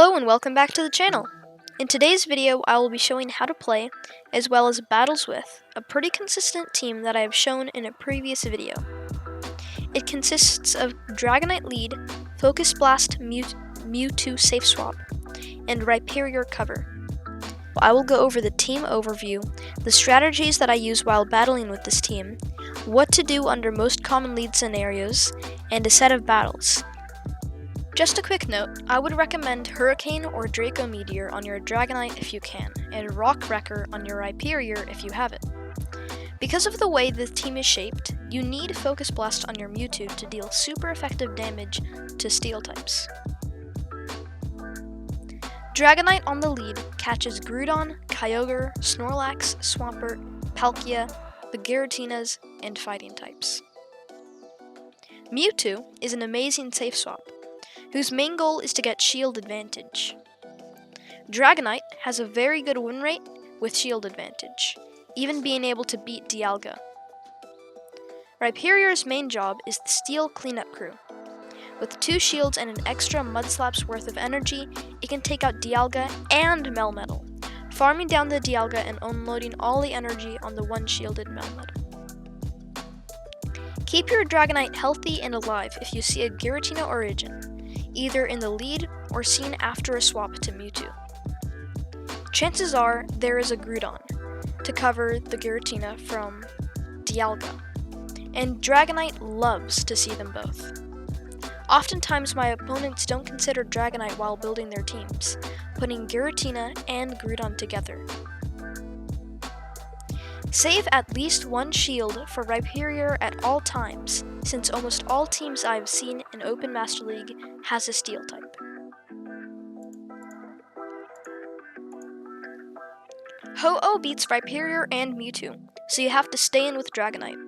Hello and welcome back to the channel. In today's video, I will be showing how to play, as well as battles with, a pretty consistent team that I have shown in a previous video. It consists of Dragonite Lead, Focus Blast Mewtwo Safe Swap, and Rhyperior Cover. I will go over the team overview, the strategies that I use while battling with this team, what to do under most common lead scenarios, and a set of battles. Just a quick note, I would recommend Hurricane or Draco Meteor on your Dragonite if you can, and Rock Wrecker on your Rhyperior if you have it. Because of the way the team is shaped, you need Focus Blast on your Mewtwo to deal super effective damage to Steel types. Dragonite on the lead catches Groudon, Kyogre, Snorlax, Swampert, Palkia, the Giratinas, and Fighting types. Mewtwo is an amazing safe swap, whose main goal is to get shield advantage. Dragonite has a very good win rate with shield advantage, even being able to beat Dialga. Rhyperior's main job is the Steel Cleanup Crew. With 2 shields and an extra Mudslap's worth of energy, it can take out Dialga and Melmetal, farming down the Dialga and unloading all the energy on the one shielded Melmetal. Keep your Dragonite healthy and alive if you see a Giratina origin, either in the lead or seen after a swap to Mewtwo. Chances are there is a Groudon to cover the Giratina from Dialga, and Dragonite loves to see them both. Oftentimes my opponents don't consider Dragonite while building their teams, putting Giratina and Groudon together. Save at least 1 shield for Rhyperior at all times, since almost all teams I've seen in Open Master League has a Steel type. Ho-Oh beats Rhyperior and Mewtwo, so you have to stay in with Dragonite.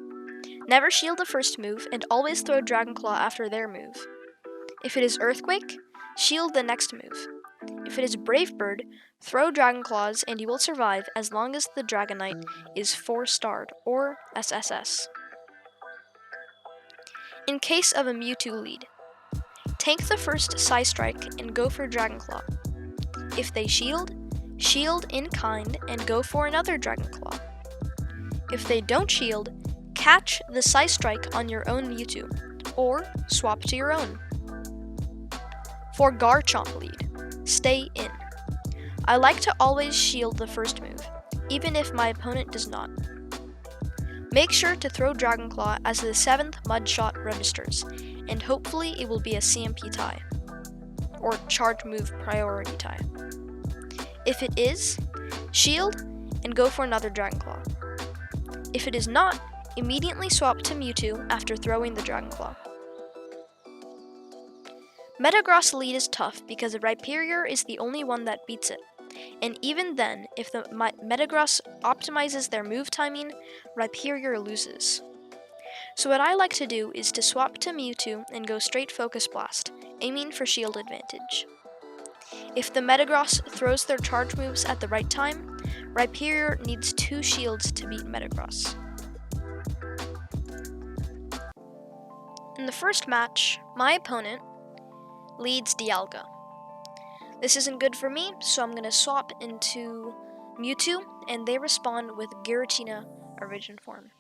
Never shield the first move, and always throw Dragon Claw after their move. If it is Earthquake, shield the next move. If it is Brave Bird, throw Dragon Claws and you will survive as long as the Dragonite is 4-starred, or SSS. In case of a Mewtwo lead, tank the first Psystrike and go for Dragon Claw. If they shield, shield in kind and go for another Dragon Claw. If they don't shield, catch the Psystrike on your own Mewtwo, or swap to your own. For Garchomp lead, stay in. I like to always shield the first move, even if my opponent does not. Make sure to throw Dragon Claw as the 7th Mudshot registers, and hopefully it will be a CMP tie, or charge move priority tie. If it is, shield and go for another Dragon Claw. If it is not, immediately swap to Mewtwo after throwing the Dragon Claw. Metagross lead is tough because the Rhyperior is the only one that beats it, and even then, if the Metagross optimizes their move timing, Rhyperior loses. So what I like to do is to swap to Mewtwo and go straight Focus Blast, aiming for shield advantage. If the Metagross throws their charge moves at the right time, Rhyperior needs 2 shields to beat Metagross. In the first match, my opponent leads Dialga. This isn't good for me, so I'm going to swap into Mewtwo, and they respond with Giratina origin form.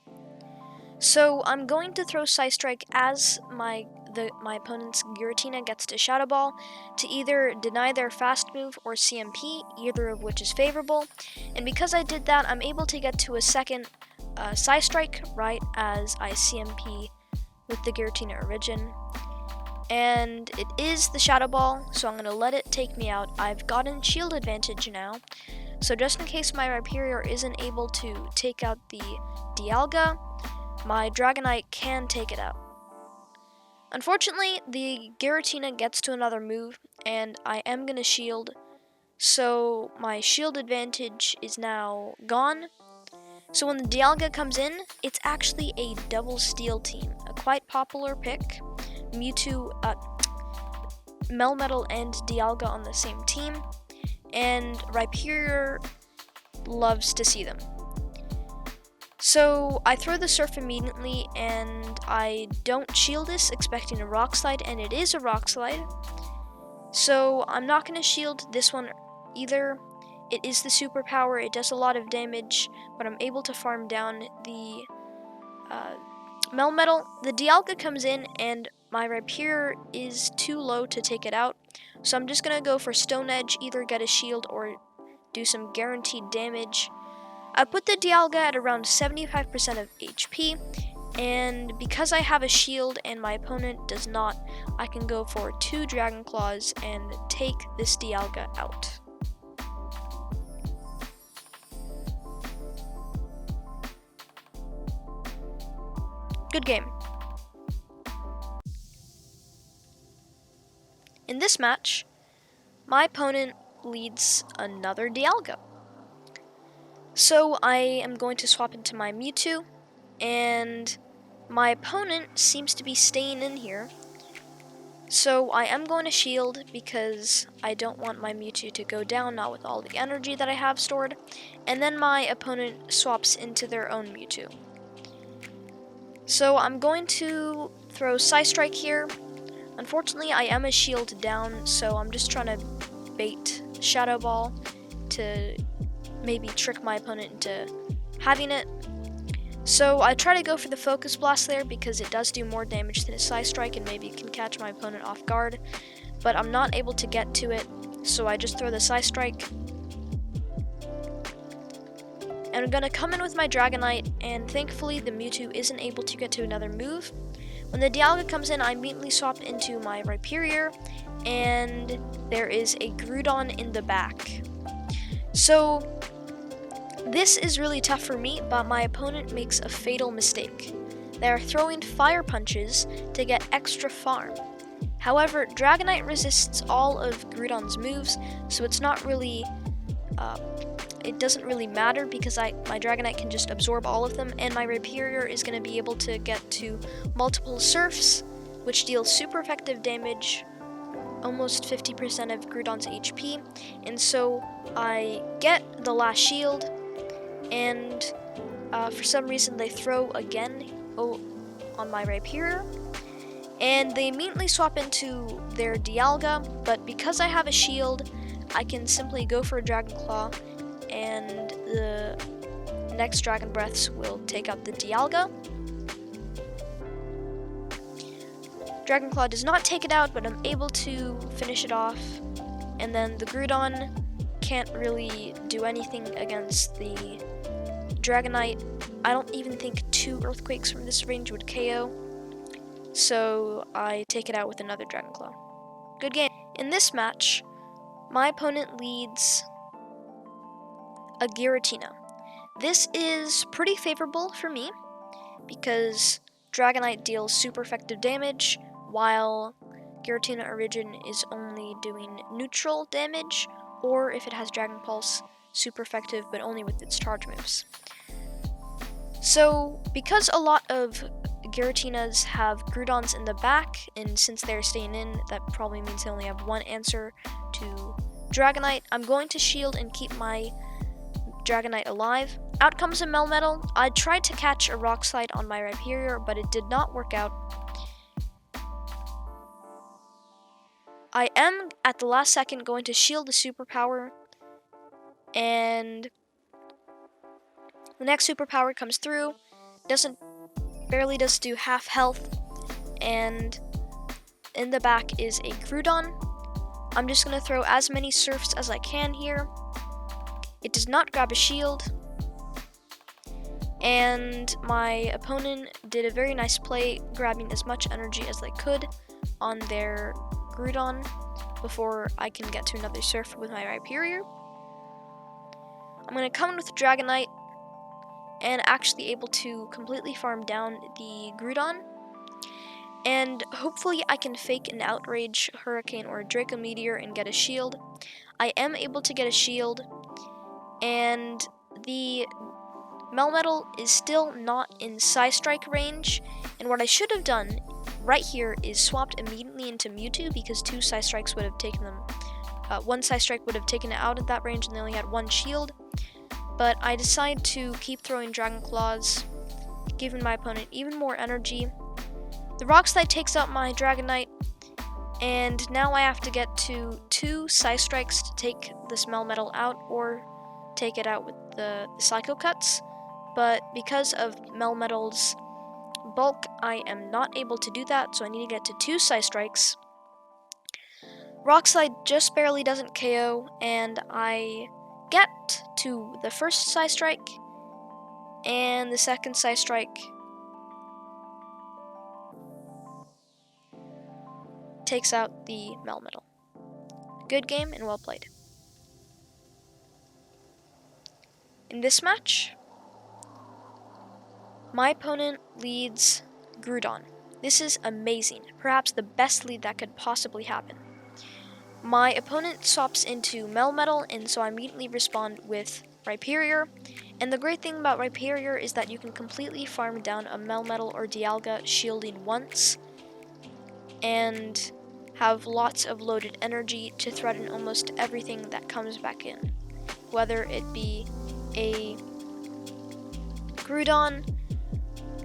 So I'm going to throw Psystrike as my opponent's Giratina gets to Shadow Ball to either deny their fast move or CMP, either of which is favorable. And because I did that, I'm able to get to a second Psystrike right as I CMP with the Giratina origin. And it is the Shadow Ball, so I'm going to let it take me out. I've gotten shield advantage now, so just in case my Rhyperior isn't able to take out the Dialga, my Dragonite can take it out. Unfortunately, the Giratina gets to another move, and I am going to shield, so my shield advantage is now gone. So when the Dialga comes in, it's actually a double Steel team, a quite popular pick. Mewtwo, Melmetal and Dialga on the same team, and Rhyperior loves to see them. So I throw the Surf immediately, and I don't shield this, expecting a Rock Slide, and it is a Rock Slide. So I'm not going to shield this one either. It is the superpower, it does a lot of damage, but I'm able to farm down the Melmetal. The Dialga comes in and my Rhyperior is too low to take it out, so I'm just going to go for Stone Edge, either get a shield or do some guaranteed damage. I put the Dialga at around 75% of HP, and because I have a shield and my opponent does not, I can go for 2 Dragon Claws and take this Dialga out. Good game. In this match, my opponent leads another Dialga. So I am going to swap into my Mewtwo, and my opponent seems to be staying in here. So I am going to shield because I don't want my Mewtwo to go down, not with all the energy that I have stored. And then my opponent swaps into their own Mewtwo. So I'm going to throw Psystrike here. Unfortunately, I am a shield down, so I'm just trying to bait Shadow Ball to maybe trick my opponent into having it. So I try to go for the Focus Blast there because it does do more damage than a Psystrike and maybe it can catch my opponent off guard. But I'm not able to get to it, so I just throw the Psystrike. And I'm going to come in with my Dragonite, and thankfully the Mewtwo isn't able to get to another move. When the Dialga comes in, I immediately swap into my Rhyperior, and there is a Groudon in the back. So this is really tough for me, but my opponent makes a fatal mistake. They are throwing Fire Punches to get extra farm. However, Dragonite resists all of Groudon's moves, so it's not really it doesn't really matter because my Dragonite can just absorb all of them, and my Rhyperior is going to be able to get to multiple Surfs, which deals super effective damage, almost 50% of Groudon's HP, and so I get the last shield, and for some reason they throw again on my Rhyperior, and they immediately swap into their Dialga, but because I have a shield, I can simply go for a Dragon Claw, and the next Dragon Breaths will take out the Dialga. Dragon Claw does not take it out, but I'm able to finish it off, and then the Groudon can't really do anything against the Dragonite. I don't even think 2 Earthquakes from this range would KO, so I take it out with another Dragon Claw. Good game. In this match, my opponent leads a Giratina. This is pretty favorable for me because Dragonite deals super effective damage while Giratina Origin is only doing neutral damage, or if it has Dragon Pulse, super effective but only with its charge moves. So because a lot of Giratinas have Groudons in the back, and since they're staying in, that probably means they only have one answer to Dragonite, I'm going to shield and keep my Dragonite alive. Out comes a Melmetal. I tried to catch a Rock Slide on my Rhyperior, but it did not work out. I am, at the last second, going to shield the superpower, and the next superpower comes through, barely does do half health, and in the back is a Groudon. I'm just going to throw as many Surfs as I can here. It does not grab a shield, and my opponent did a very nice play, grabbing as much energy as they could on their Groudon before I can get to another Surf with my Rhyperior. I'm going to come in with Dragonite and actually able to completely farm down the Groudon, and hopefully I can fake an Outrage, Hurricane, or a Draco Meteor and get a shield. I am able to get a shield, and the Melmetal is still not in Psystrike range, and what I should have done right here is swapped immediately into Mewtwo because 2 Psystrikes would have taken them. One Psystrike would have taken it out of that range and they only had 1 shield, but I decided to keep throwing Dragon Claws, giving my opponent even more energy. The Rock Slide takes out my Dragonite, And now I have to get to 2 Psy Strikes to take this Melmetal out, or take it out with the Psycho Cuts. But because of Melmetal's bulk, I am not able to do that, so I need to get to 2 Psy Strikes. Rock Slide just barely doesn't KO, and I get to the first Psy Strike, and the second Psy Strike takes out the Melmetal. Good game and well played. In this match, my opponent leads Groudon. This is amazing, perhaps the best lead that could possibly happen. My opponent swaps into Melmetal, and so I immediately respond with Rhyperior. And the great thing about Rhyperior is that you can completely farm down a Melmetal or Dialga shielding once, and have lots of loaded energy to threaten almost everything that comes back in, whether it be a Groudon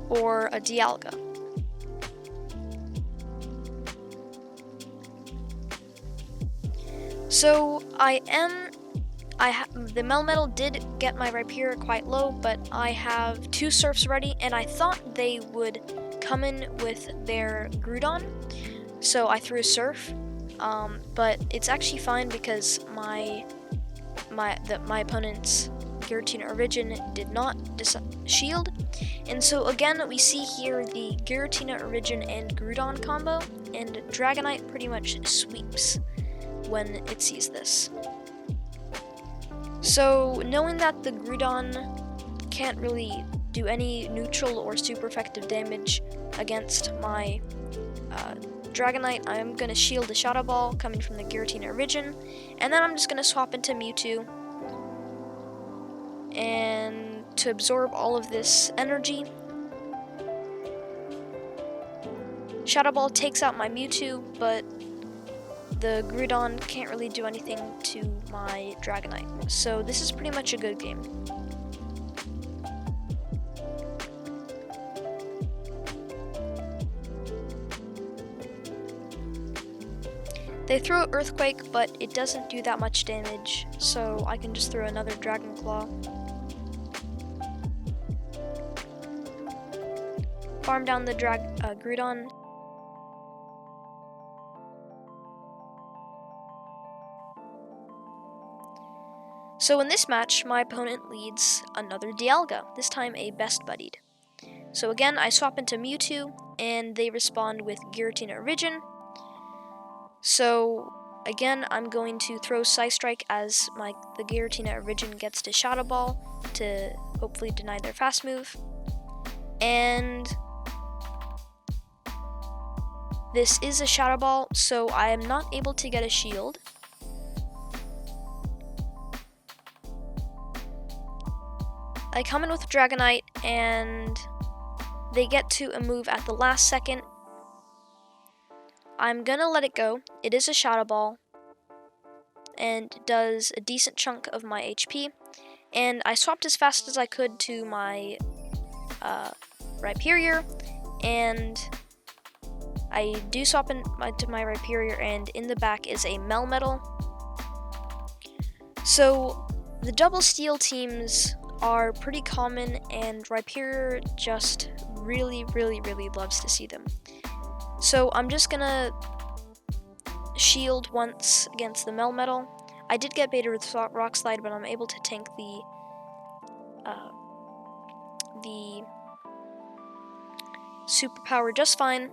or a Dialga. So the Melmetal did get my Rhyperior quite low, but I have 2 Surfs ready, and I thought they would come in with their Groudon, so I threw a Surf, but it's actually fine because my opponent's Giratina Origin did not shield, and so again we see here the Giratina Origin and Groudon combo, and Dragonite pretty much sweeps when it sees this. So knowing that the Groudon can't really do any neutral or super effective damage against my Dragonite, I'm going to shield the Shadow Ball coming from the Giratina Origin, and then I'm just going to swap into Mewtwo and to absorb all of this energy. Shadow Ball takes out my Mewtwo, but the Groudon can't really do anything to my Dragonite, so this is pretty much a good game. They throw Earthquake, but it doesn't do that much damage, so I can just throw another Dragon Claw. Farm down the Groudon. So in this match, my opponent leads another Dialga, this time a Best Buddied. So again, I swap into Mewtwo, and they respond with Giratina Origin. So again, I'm going to throw Psy Strike as the Giratina Origin gets to Shadow Ball to hopefully deny their fast move. And this is a Shadow Ball, so I am not able to get a shield. I come in with Dragonite, and they get to a move at the last second. I'm gonna let it go. It is a Shadow Ball, and does a decent chunk of my HP. And I swapped as fast as I could to my Rhyperior, and I do swap to my Rhyperior, and in the back is a Melmetal. So the double steel teams are pretty common, and Rhyperior just really loves to see them. So I'm just gonna shield once against the Melmetal. I did get baited with Rock Slide, but I'm able to tank the Superpower just fine.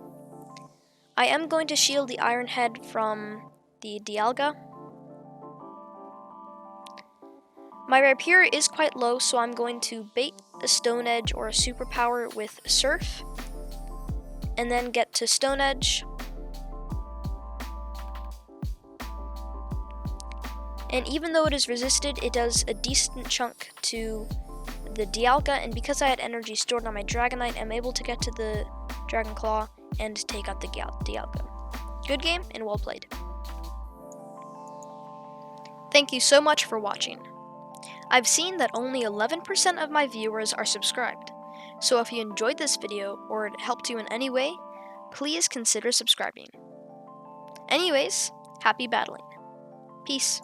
I am going to shield the Iron Head from the Dialga. My Rhyperior is quite low, so I'm going to bait a Stone Edge or a Superpower with Surf, and then get to Stone Edge. And even though it is resisted, it does a decent chunk to the Dialga, and because I had energy stored on my Dragonite, I'm able to get to the Dragon Claw and take out the Dialga. Good game and well played. Thank you so much for watching. I've seen that only 11% of my viewers are subscribed, so if you enjoyed this video or it helped you in any way, please consider subscribing. Anyways, happy battling. Peace.